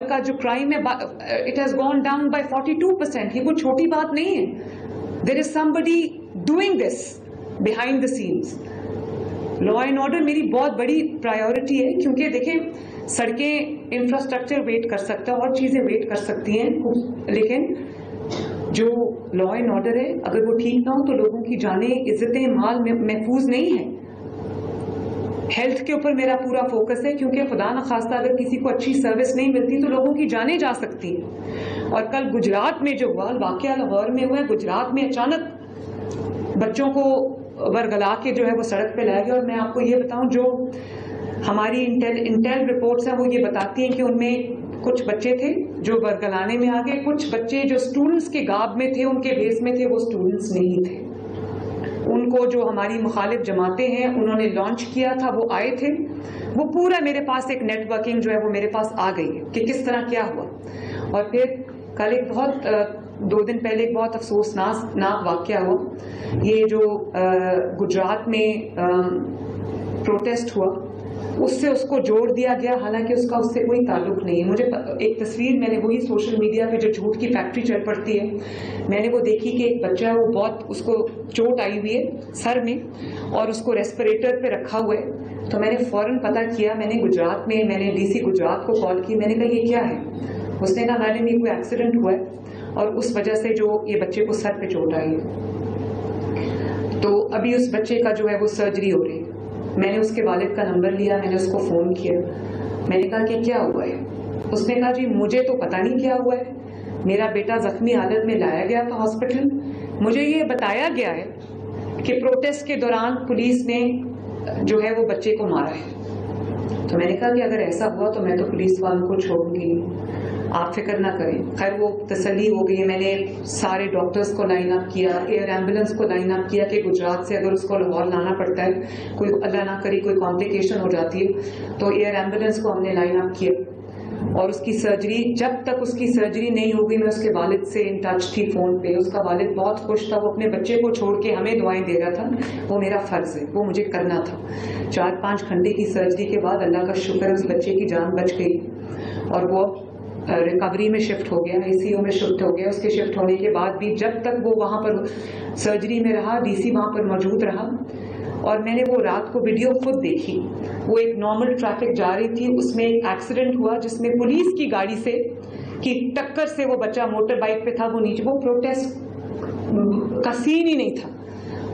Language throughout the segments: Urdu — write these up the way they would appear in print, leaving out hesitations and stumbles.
کا جو کرائم ہے it has gone down by 42%. یہ کوئی چھوٹی بات نہیں ہے. There is somebody doing this behind the scenes. Law and order میری بہت بڑی پرائیورٹی ہے, کیونکہ دیکھیں سڑکیں انفراسٹرکچر ویٹ کر سکتا ہے, اور چیزیں ویٹ کر سکتی ہیں, لیکن جو لا اینڈ آرڈر ہے اگر وہ ٹھیک نہ ہو تو لوگوں کی جانیں, عزتیں, مال محفوظ نہیں ہے. ہیلتھ کے اوپر میرا پورا فوکس ہے, کیونکہ خدا نخواستہ اگر کسی کو اچھی سروس نہیں ملتی تو لوگوں کی جانیں جا سکتی ہیں. اور کل گجرات میں جو ہوا, واقعہ لاہور میں ہوا ہے, گجرات میں اچانک بچوں کو ورگلا کے جو ہے وہ سڑک پہ لایا گیا. اور میں آپ کو یہ بتاؤں, جو ہماری انٹیل رپورٹس ہیں وہ یہ بتاتی ہیں کہ ان میں کچھ بچے تھے جو ورگلانے میں آ گئے, کچھ بچے جو اسٹوڈنٹس کے گاب میں تھے, ان کے بیس میں تھے, وہ اسٹوڈنٹس نہیں تھے. ان کو جو ہماری مخالف جماعتیں ہیں انہوں نے لانچ کیا تھا, وہ آئے تھے, وہ پورا میرے پاس ایک نیٹ ورکنگ جو ہے وہ میرے پاس آ گئی ہے کہ کس طرح کیا ہوا. اور پھر کل ایک بہت 2 دن پہلے ایک بہت افسوسناک واقعہ ہوا. یہ جو گجرات میں پروٹیسٹ ہوا, اس کو جوڑ دیا گیا, حالانکہ اس کا اس سے کوئی تعلق نہیں ہے. مجھے ایک تصویر میں نے وہی سوشل میڈیا پہ جو جھوٹ کی فیکٹری چل پڑتی ہے, میں نے وہ دیکھی کہ ایک بچہ وہ بہت اس کو چوٹ آئی ہوئی ہے سر میں, اور اس کو ریسپریٹر پہ رکھا ہوا ہے. تو میں نے فوراً پتہ کیا, میں نے گجرات میں ڈی سی گجرات کو کال کی, میں نے کہا یہ کیا ہے. اس نے کہا میڈم یہ کوئی ایکسیڈنٹ ہوا ہے اور اس وجہ سے جو یہ بچے کو سر پہ چوٹ آئی ہے, تو ابھی اس بچے کا جو ہے وہ سرجری ہو رہی ہے. میں نے اس کے والد کا نمبر لیا, میں نے اس کو فون کیا, میں نے کہا کہ کیا ہوا ہے. اس نے کہا جی مجھے تو پتہ نہیں کیا ہوا ہے, میرا بیٹا زخمی حالت میں لایا گیا تھا ہاسپٹل, مجھے یہ بتایا گیا ہے کہ پروٹیسٹ کے دوران پولیس نے جو ہے وہ بچے کو مارا ہے. تو میں نے کہا کہ اگر ایسا ہوا تو میں تو پولیس والوں کو چھوڑوں گی, آپ فکر نہ کریں. خیر وہ تسلی ہو گئی. میں نے سارے ڈاکٹرز کو لائن اپ کیا, ایئر ایمبولینس کو لائن اپ کیا کہ گجرات سے اگر اس کو لاہور لانا پڑتا ہے, کوئی اللہ نہ کرے کوئی کمپلیکیشن ہو جاتی ہے, تو ایئر ایمبولینس کو ہم نے لائن اپ کیا. اور اس کی سرجری, جب تک اس کی سرجری نہیں ہوگی, میں اس کے والد سے ان ٹچ تھی فون پہ. اس کا والد بہت خوش تھا, وہ اپنے بچے کو چھوڑ کے ہمیں دعائیں دے رہا تھا. وہ میرا فرض ہے, وہ مجھے کرنا تھا. 4-5 گھنٹے کی سرجری کے بعد اللہ کا شکر ہے اس بچے کی جان بچ گئی, اور وہ ریکوری میں شفٹ ہو گیا, اے سی یو میں شفٹ ہو گیا. اس کے شفٹ ہونے کے بعد بھی جب تک وہ وہاں پر سرجری میں رہا, ڈی سی وہاں پر موجود رہا. اور میں نے وہ رات کو ویڈیو خود دیکھی, وہ ایک نارمل ٹریفک جا رہی تھی, اس میں ایک ایکسیڈنٹ ہوا جس میں پولیس کی گاڑی سے کی ٹکر سے وہ بچہ موٹر بائک پہ تھا, وہ نیچے, وہ پروٹیسٹ کا سین ہی نہیں تھا.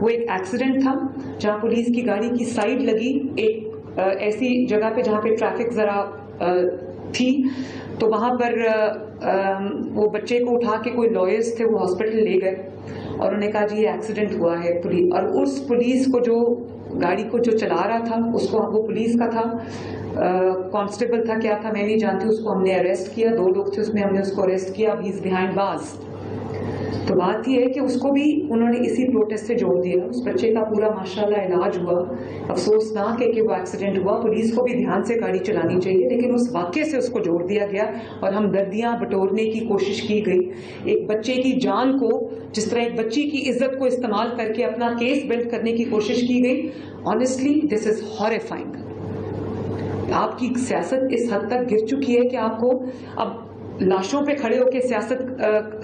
وہ ایک ایکسیڈنٹ تھا جہاں پولیس کی گاڑی کی سائڈ لگی ایک ایسی جگہ پہ جہاں پہ ٹریفک ذرا تھی, تو وہاں پر وہ بچے کو اٹھا کے کوئی لائرز تھے وہ ہاسپٹل لے گئے, اور انہوں نے کہا جی یہ ایکسیڈنٹ ہوا ہے. اور اس پولیس کو جو گاڑی کو جو چلا رہا تھا, اس کو, وہ پولیس کا تھا, کانسٹیبل تھا, کیا تھا میں نہیں جانتی, اس کو ہم نے اریسٹ کیا. 2 لوگ تھے اس میں, ہم نے اس کو اریسٹ کیا. ہی از بیہائنڈ بارز. تو بات یہ ہے کہ اس کو بھی انہوں نے اسی پروٹیسٹ سے جوڑ دیا. اس بچے کا پورا ماشاءاللہ علاج ہوا. افسوسناک ہے کہ وہ ایکسیڈنٹ ہوا. پولیس کو بھی دھیان سے گاڑی چلانی چاہیے, لیکن اس واقعے سے اس کو جوڑ دیا گیا اور ہمدردیاں بٹورنے کی کوشش کی گئی. ایک بچے کی جان کو, جس طرح ایک بچی کی عزت کو استعمال کر کے اپنا کیس بلڈ کرنے کی کوشش کی گئی. آنیسٹلی دس از ہاریفائنگ. آپ کی سیاست اس حد تک گر چکی ہے کہ آپ کو اب لاشوں پہ کھڑے ہو کے سیاست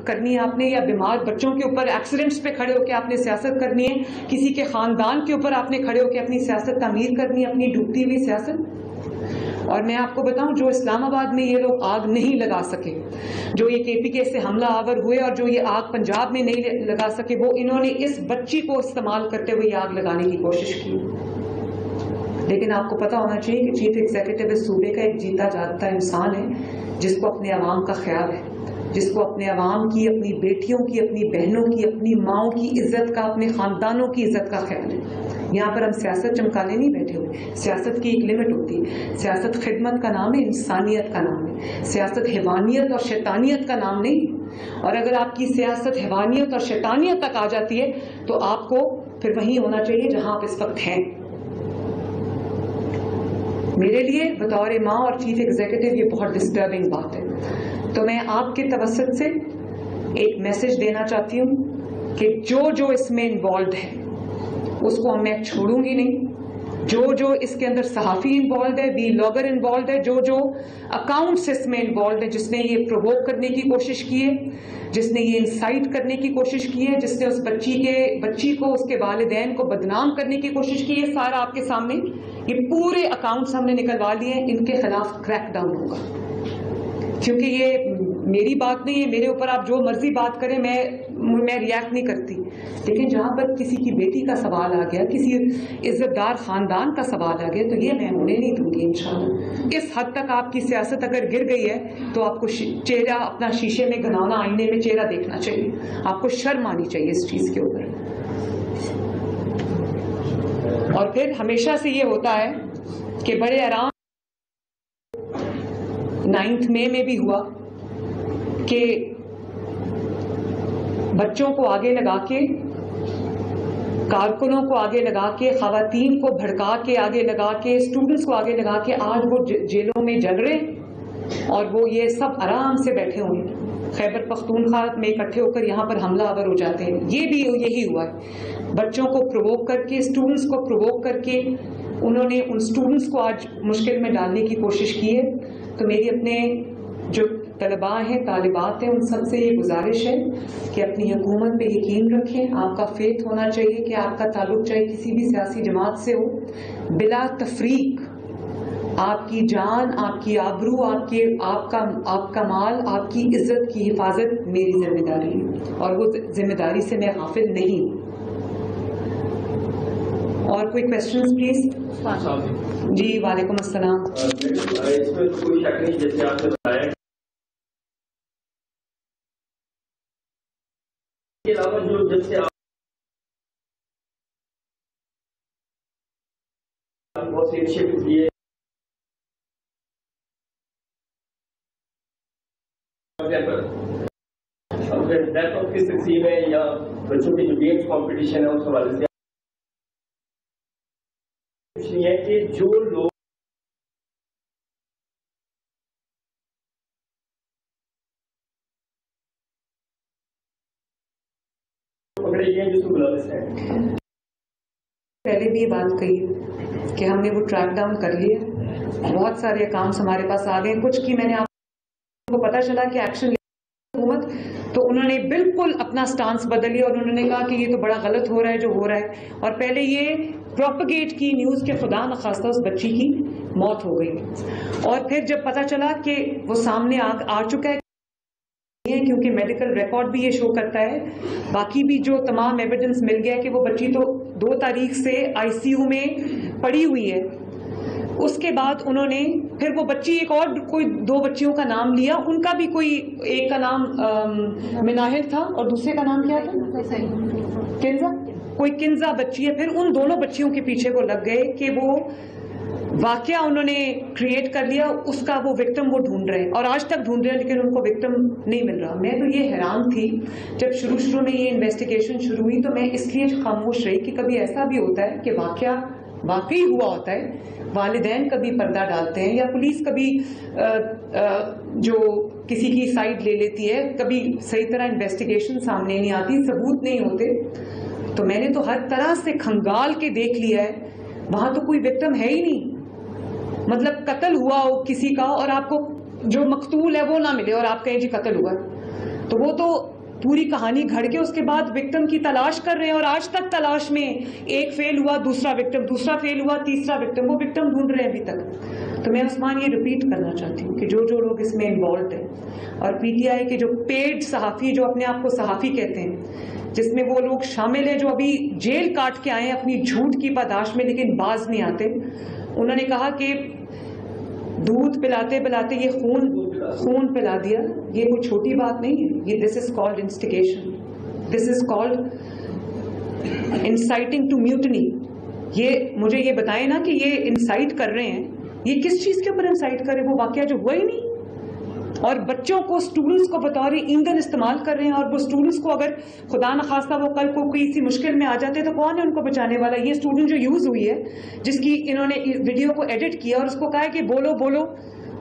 کرنی ہے آپ نے, یا بیمار بچوں کے اوپر ایکسیڈنٹس پہ کھڑے ہو کے آپ نے سیاست کرنی ہے, کسی کے خاندان کے اوپر آپ نے کھڑے ہو کے اپنی سیاست تعمیر کرنی ہے, اپنی ڈوبتی ہوئی سیاست. اور میں آپ کو بتاؤں, جو اسلام آباد میں یہ لوگ آگ نہیں لگا سکے, جو یہ KPK سے حملہ آور ہوئے اور جو یہ آگ پنجاب میں نہیں لگا سکے, وہ انہوں نے اس بچی کو استعمال کرتے ہوئے آگ لگانے کی کوشش کی. لیکن آپ کو پتا ہونا چاہیے کہ چیف ایگزیکٹو اس صوبے کا ایک جیتا جاگتا انسان ہے, جس کو اپنے عوام کا خیال ہے, جس کو اپنے عوام کی, اپنی بیٹیوں کی, اپنی بہنوں کی, اپنی ماؤں کی عزت کا, اپنے خاندانوں کی عزت کا خیال ہے. یہاں پر ہم سیاست چمکانے نہیں بیٹھے ہوئے. سیاست کی ایک لمٹ ہوتی ہے. سیاست خدمت کا نام ہے, انسانیت کا نام ہے. سیاست حیوانیت اور شیطانیت کا نام نہیں. اور اگر آپ کی سیاست حیوانیت اور شیطانیت تک آ جاتی ہے تو آپ کو پھر وہیں ہونا چاہیے جہاں آپ اس وقت ہیں. میرے لیے بطور ماں اور چیف ایگزیکٹو یہ بہت ڈسٹربنگ بات ہے. تو میں آپ کے توسط سے ایک میسج دینا چاہتی ہوں کہ جو اس میں انوالوڈ ہے اس کو میں چھوڑوں گی نہیں. جو اس کے اندر صحافی انوالوڈ ہے, ولاگر انوالوڈ ہے, جو اکاؤنٹس اس میں انوالوڈ ہے, جس نے یہ پرووک کرنے کی کوشش کی ہے, جس نے یہ انسائٹ کرنے کی کوشش کی ہے, جس نے اس بچی کو اس کے والدین کو بدنام کرنے کی کوشش کی ہے, سارا آپ کے سامنے یہ پورے اکاؤنٹس ہم نے نکلوا لیے ہیں. ان کے خلاف کریک ڈاؤن ہوگا, کیونکہ یہ میری بات نہیں ہے, میرے اوپر آپ جو مرضی بات کریں, میں ریئیکٹ نہیں کرتی, لیکن جہاں پر کسی کی بیٹی کا سوال آ گیا, کسی عزت دار خاندان کا سوال آ گیا, تو یہ میں ہونے نہیں دوں گی انشاءاللہ. اس حد تک آپ کی سیاست اگر گر گئی ہے تو آپ کو چہرہ اپنا شیشے میں گنانا, آئینے میں چہرہ دیکھنا چاہیے, آپ کو شرم آنی چاہیے اس چیز کے اوپر. اور پھر ہمیشہ سے یہ ہوتا ہے کہ بڑے آرام 9 مئی میں بھی ہوا کہ بچوں کو آگے لگا کے, کارکنوں کو آگے لگا کے, خواتین کو بھڑکا کے آگے لگا کے, اسٹوڈنٹس کو آگے لگا کے آج وہ جیلوں میں جل رہے ہیں, اور وہ یہ سب آرام سے بیٹھے ہوئے ہیں خیبر پختونخوا میں اکٹھے ہو کر یہاں پر حملہ آور ہو جاتے ہیں. یہ بھی یہی ہوا ہے, بچوں کو پرووک کر کے, اسٹوڈنٹس کو پرووک کر کے انہوں نے ان اسٹوڈنٹس کو آج مشکل میں ڈالنے کی کوشش کی ہے. تو میری اپنے جو طلباء ہیں, طالبات ہیں, ان سب سے یہ گزارش ہے کہ اپنی حکومت پہ یقین رکھیں. آپ کا فیتھ ہونا چاہیے کہ آپ کا تعلق چاہے کسی بھی سیاسی جماعت سے ہو, بلا تفریق آپ کی جان, آپ کی آبرو, آپ کا مال, آپ کی عزت کی حفاظت میری ذمہ داری ہے, اور وہ ذمہ داری سے میں غافل نہیں. اور کوئی کویسچنز پلیز؟ جی وعلیکم السلام. اس میں کوئی شک نہیں, جیسے آپ نے بتایا کے علاوہ جو جب سے آپ بہت سی انیشیٹو لیے ڈیتھ آف کس تقسیم ہے یا بچوں کی جو گیمس کمپٹیشن ہے اس حوالے سے کچھ نہیں ہے کہ جو لوگ پکڑے گئے جس کو گلوز ہے. پہلے بھی یہ بات کہی کہ ہم نے وہ ٹریک ڈاؤن کر لیا, بہت سارے اکاؤنٹس ہمارے پاس آ گئے. کچھ کی میں نے آپ کو پتا چلا کہ ایکشن حکومت, تو انہوں نے بالکل اپنا سٹانس بدل لیا اور انہوں نے کہا کہ یہ تو بڑا غلط ہو رہا ہے جو ہو رہا ہے. اور پہلے یہ پروپیگیٹ کی نیوز کے خدا نخواستہ اس بچی کی موت ہو گئی, اور پھر جب پتا چلا کہ وہ سامنے آ چکا ہے, کیونکہ میڈیکل ریکارڈ بھی یہ شو کرتا ہے, باقی بھی جو تمام ایویڈنس مل گیا کہ وہ بچی تو 2 تاریخ سے ICU میں پڑی ہوئی ہے. اس کے بعد انہوں نے پھر وہ بچی, ایک اور کوئی 2 بچیوں کا نام لیا, ان کا بھی کوئی, ایک کا نام مناہر تھا اور دوسرے کا نام کیا تھا, کنزا, کوئی کنزا بچی ہے. پھر ان دونوں بچیوں کے پیچھے وہ لگ گئے کہ وہ واقعہ انہوں نے کریٹ کر لیا, اس کا وہ وکٹم وہ ڈھونڈ رہے ہیں, اور آج تک ڈھونڈ رہے ہیں, لیکن ان کو وکٹم نہیں مل رہا. میں تو یہ حیران تھی جب شروع میں یہ انویسٹیگیشن شروع ہوئی, تو میں اس لیے خاموش رہی کہ کبھی ایسا بھی ہوتا ہے کہ واقعہ واقعی ہوا ہوتا ہے, والدین کبھی پردہ ڈالتے ہیں, یا پولیس کبھی جو کسی کی سائڈ لے لیتی ہے, کبھی صحیح طرح انویسٹیگیشن سامنے نہیں آتی, ثبوت نہیں ہوتے. تو میں نے تو ہر طرح سے کھنگال کے دیکھ لیا ہے, وہاں تو کوئی وکٹم ہے ہی نہیں. مطلب قتل ہوا ہو کسی کا اور آپ کو جو مقتول ہے وہ نہ ملے اور آپ کہیں جی قتل ہوا, تو وہ تو پوری کہانی گھڑ کے اس کے بعد وکٹم کی تلاش کر رہے ہیں, اور آج تک تلاش میں, ایک فیل ہوا, دوسرا وکٹم, دوسرا فیل ہوا, تیسرا وکٹم, وہ وکٹم ڈھونڈ رہے ہیں ابھی تک. تو میں عثمان یہ ریپیٹ کرنا چاہتی ہوں کہ جو لوگ اس میں انوالوڈ ہیں, اور PTI کے جو پیڈ صحافی, جو اپنے آپ کو صحافی کہتے ہیں, جس میں وہ لوگ شامل ہیں جو ابھی جیل کاٹ کے آئے ہیں اپنی جھوٹ کی پاداش میں لیکن باز نہیں آتے, انہوں نے کہا کہ دودھ پلاتے پلاتے یہ خون پلا دیا. یہ کوئی چھوٹی بات نہیں ہے, یہ this is called instigation, this is called inciting to mutiny. یہ مجھے یہ بتائیں نا کہ یہ انسائٹ کر رہے ہیں, یہ کس چیز کے اوپر انسائٹ کر رہے ہیں؟ وہ واقعہ جو ہوا ہی نہیں, اور بچوں کو, اسٹوڈنٹس کو بطور ایندھن استعمال کر رہے ہیں. اور وہ اسٹوڈنٹس کو اگر خدا نخواستہ وہ کل کو کسی مشکل میں آ جاتے تو کون ہے ان کو بچانے والا؟ یہ اسٹوڈنٹ جو یوز ہوئی ہے, جس کی انہوں نے ویڈیو کو ایڈٹ کیا اور اس کو کہا کہ بولو,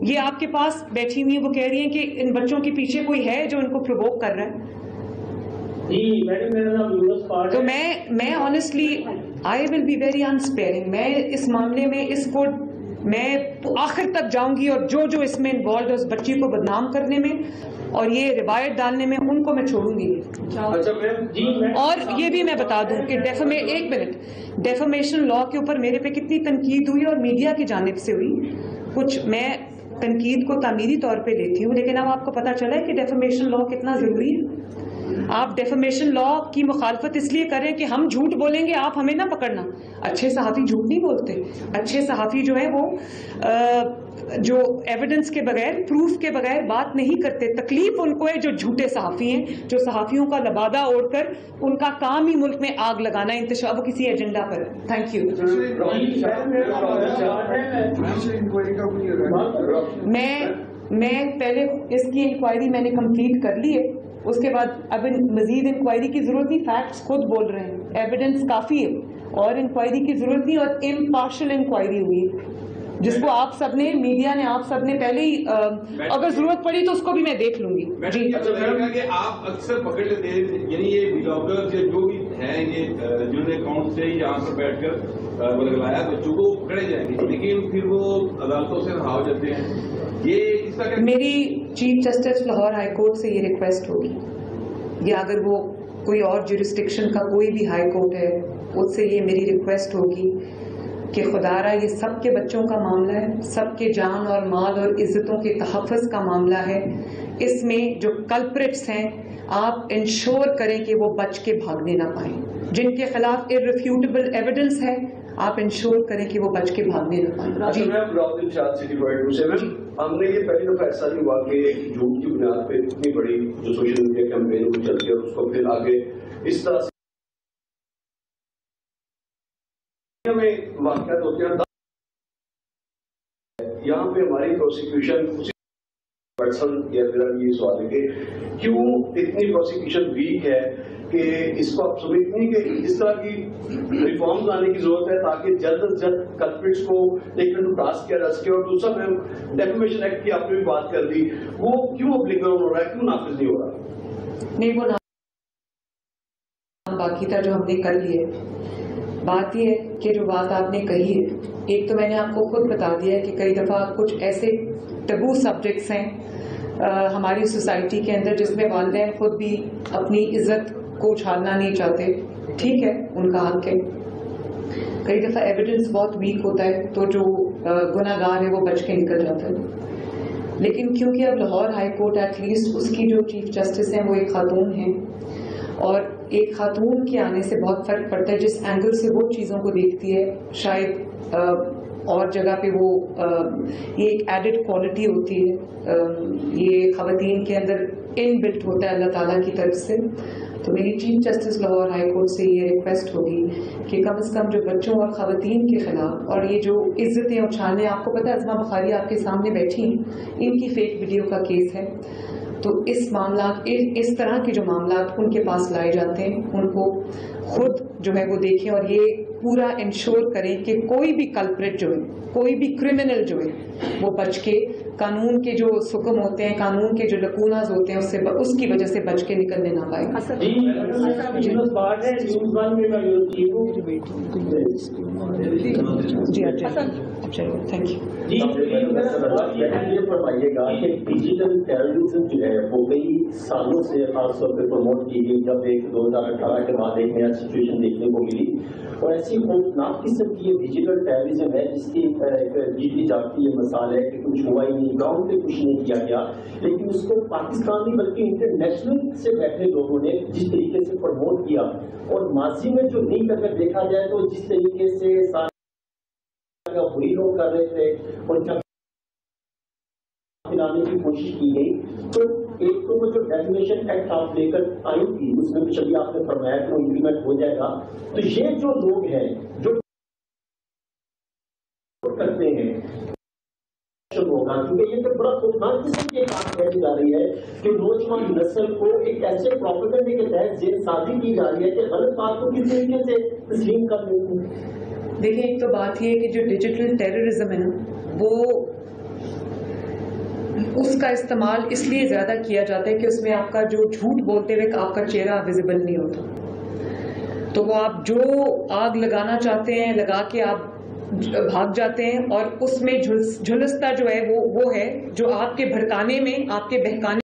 یہ آپ کے پاس بیٹھی ہوئی ہیں, وہ کہہ رہی ہیں کہ ان بچوں کے پیچھے کوئی ہے جو ان کو پرووک کر رہا ہے. تو میں honestly I will be very inspiring. میں اس معاملے میں اس کو میں آخر تک جاؤں گی, اور جو اس میں انوالوڈ ہے اس بچی کو بدنام کرنے میں اور یہ روایت ڈالنے میں, ان کو میں چھوڑوں گی. اور یہ بھی میں بتا دوں کہ ایک منٹ, ڈیفامیشن لا کے اوپر میرے پہ کتنی تنقید ہوئی اور میڈیا کی جانب سے ہوئی. کچھ میں تنقید کو تعمیری طور پہ لیتی ہوں, لیکن اب آپ کو پتہ چلا ہے کہ ڈیفامیشن لا کتنا ضروری ہے. آپ ڈیفامیشن لا کی مخالفت اس لیے کریں کہ ہم جھوٹ بولیں گے, آپ ہمیں نہ پکڑنا. اچھے صحافی جھوٹ نہیں بولتے. اچھے صحافی جو ہے وہ جو ایویڈنس کے بغیر, پروف کے بغیر بات نہیں کرتے. تکلیف ان کو ہے جو جھوٹے صحافی ہیں, جو صحافیوں کا لبادہ اوڑھ کر ان کا کام ہی ملک میں آگ لگانا, انتشار وہ کسی ایجنڈا پر. Thank you. میں پہلے اس کی انکوائری میں نے کمپلیٹ کر لی ہے, اس کے بعد اب مزید انکوائری کی ضرورت نہیں. فیکٹس خود بول رہے ہیں, ایویڈنس کافی ہے, اور انکوائری کی ضرورت نہیں. اور امپارشل انکوائری ہوئی جس کو آپ سب نے, میڈیا نے, آپ سب نے پہلے ہی, اگر ضرورت پڑی تو اس کو بھی میں دیکھ لوں گی. جی کہ آپ اکثر پکڑ لیتے ہیں, یعنی یہ بلاگر جو بھی ہیں, یہ جن اکاؤنٹ سے یہاں پر بیٹھ کر ورگلایا بچوں کو پکڑے جائیں گے, لیکن پھر وہ عدالتوں سے رہا ہو جاتے ہیں. یہ اس طرح میری chief justice Lahore high court سے یہ ریکویسٹ ہوگی, یا اگر وہ کوئی اور جورسڈکشن کا کوئی بھی ہائی کورٹ ہے اس سے یہ میری ریکویسٹ ہوگی کہ خدا را یہ سب کے بچوں کا معاملہ ہے, سب کے جان اور مال اور عزتوں کے تحفظ کا معاملہ ہے. اس میں جو کلپریٹس ہیں آپ انشور کریں کہ وہ بچ کے بھاگنے نہ پائیں. جن کے خلاف ارریفیوٹیبل ایویڈنس ہے آپ انشور کریں کہ وہ بچ کے بھاگنے نہ پائیں. جی ہم نے یہ پہلی دفعہ ایسا نہیں ہوا کہ جھوٹ کی بنیاد پہ اتنی بڑی جو سوشل میڈیا کیمپین کو چلتی ہے اور اس کو پھر آگے اس طرح سے میں واقعات ہوتے ہیں. یہاں پہ ہماری پروسیکیوشن یا میرا یہ سوال ہے کہ کیوں اتنی پروسیکیوشن ویک ہے کہ اس کو آپ سمجھتے ہیں کہ اس طرح کی ریفارمز لانے کی ضرورت ہے تاکہ جلد از جلد کلپریٹس کو ٹیکن ٹو ٹاسک کیا جا سکے. اور دوسرا میں ڈیفامیشن ایکٹ کی آپ نے بھی بات کر دی, وہ کیوں اپلیکیبل ہو رہا ہے, کیوں نافذ نہیں ہو رہا؟ نہیں, وہ باقی تھا جو ہم نے کر لیے. بات یہ ہے کہ جو بات آپ نے کہی ہے, ایک تو میں نے آپ کو خود بتا دیا ہے کہ کئی دفعہ کچھ ایسے ٹبو سبجیکٹس ہیں ہماری سوسائٹی کے اندر جس میں والدین خود بھی اپنی عزت کو اچھالنا نہیں چاہتے. ٹھیک ہے, ان کا حق ہے. کئی دفعہ ایویڈنس بہت ویک ہوتا ہے تو جو گناہ گار ہے وہ بچ کے نکل جاتا ہے. لیکن کیونکہ اب Lahore high court at least اس کی جو چیف جسٹس ہیں وہ ایک خاتون ہیں, اور ایک خاتون کے آنے سے بہت فرق پڑتا ہے. جس اینگل سے وہ چیزوں کو دیکھتی ہے شاید اور جگہ پہ وہ یہ ایک ایڈڈ کوالٹی ہوتی ہے, یہ خواتین کے اندر ان بلٹ ہوتا ہے اللہ تعالیٰ کی طرف سے. تو میری chief justice Lahore high court سے یہ ریکویسٹ ہوگی کہ کم از کم جو بچوں اور خواتین کے خلاف اور یہ جو عزتیں اچھالنے, آپ کو پتہ ہے ازما بخاری آپ کے سامنے بیٹھی ہیں, ان کی فیک ویڈیو کا کیس ہے. تو اس معاملات, اس طرح کے جو معاملات ان کے پاس لائے جاتے ہیں ان کو خود جو ہے وہ دیکھیں, اور یہ پورا انشور کریں کہ کوئی بھی کلپریٹ جو ہے, کوئی بھی کرمنل جو ہے وہ بچ کے, قانون کے جو حکم ہوتے ہیں, قانون کے جو لکوناز ہوتے ہیں اس کی وجہ سے بچ کے نکلنے نہ پائے. جی تھینک یو. یہ فرمائیے گا کہ ڈیجیٹل ٹیررزم جو ہے وہ کئی سالوں سے خاص طور پہ پروموٹ کی گئی, جب ایک 2018 کے بعد ایک نیا سچویشن دیکھنے کو ملی, اور ایسی خوفناک قسم کی یہ ڈیجیٹل ٹیررزم ہے جس کی جیتی جاتی یہ مثال ہے کہ کچھ ہوا ہی نہیں, گراؤنڈ پہ کچھ نہیں کیا گیا, لیکن اس کو پاکستان نہیں بلکہ انٹرنیشنل سے بیٹھے لوگوں نے جس طریقے سے پروموٹ کیا, اور ماضی میں جو نہیں اگر دیکھا جائے تو جس طریقے سے وہی لوگ کر رہے تھے اور جب لانے کی کوشش کی گئی تو ایک تو وہ جو ڈیفامیشن ایکٹ آپ لے کر آئی تھی اس میں کچھ ابھی آپ نے فرمایا کہ وہ امپلیمنٹ ہو جائے گا. تو یہ جو لوگ ہیں جو کرتے ہیں ہوگا, کیونکہ یہ تو بڑا خوفناک قسم کی بات کہی جا رہی ہے کہ نوجوان نسل کو ایک ایسے پروپیگنڈے کے تحت ذہن سازی کی جا رہی ہے کہ غلط بات کو کس طریقے سے تسلیم کر لیتے ہیں. دیکھیں, ایک تو بات یہ ہے کہ جو ڈیجیٹل ٹیررزم ہے نا, وہ اس کا استعمال اس لیے زیادہ کیا جاتا ہے کہ اس میں آپ کا جو جھوٹ بولتے ہوئے آپ کا چہرہ ویزیبل نہیں ہوتا، تو وہ آپ جو آگ لگانا چاہتے ہیں لگا کے آپ بھاگ جاتے ہیں، اور اس میں جھلستا جو ہے وہ ہے جو آپ کے بھڑکانے میں، آپ کے بہکانے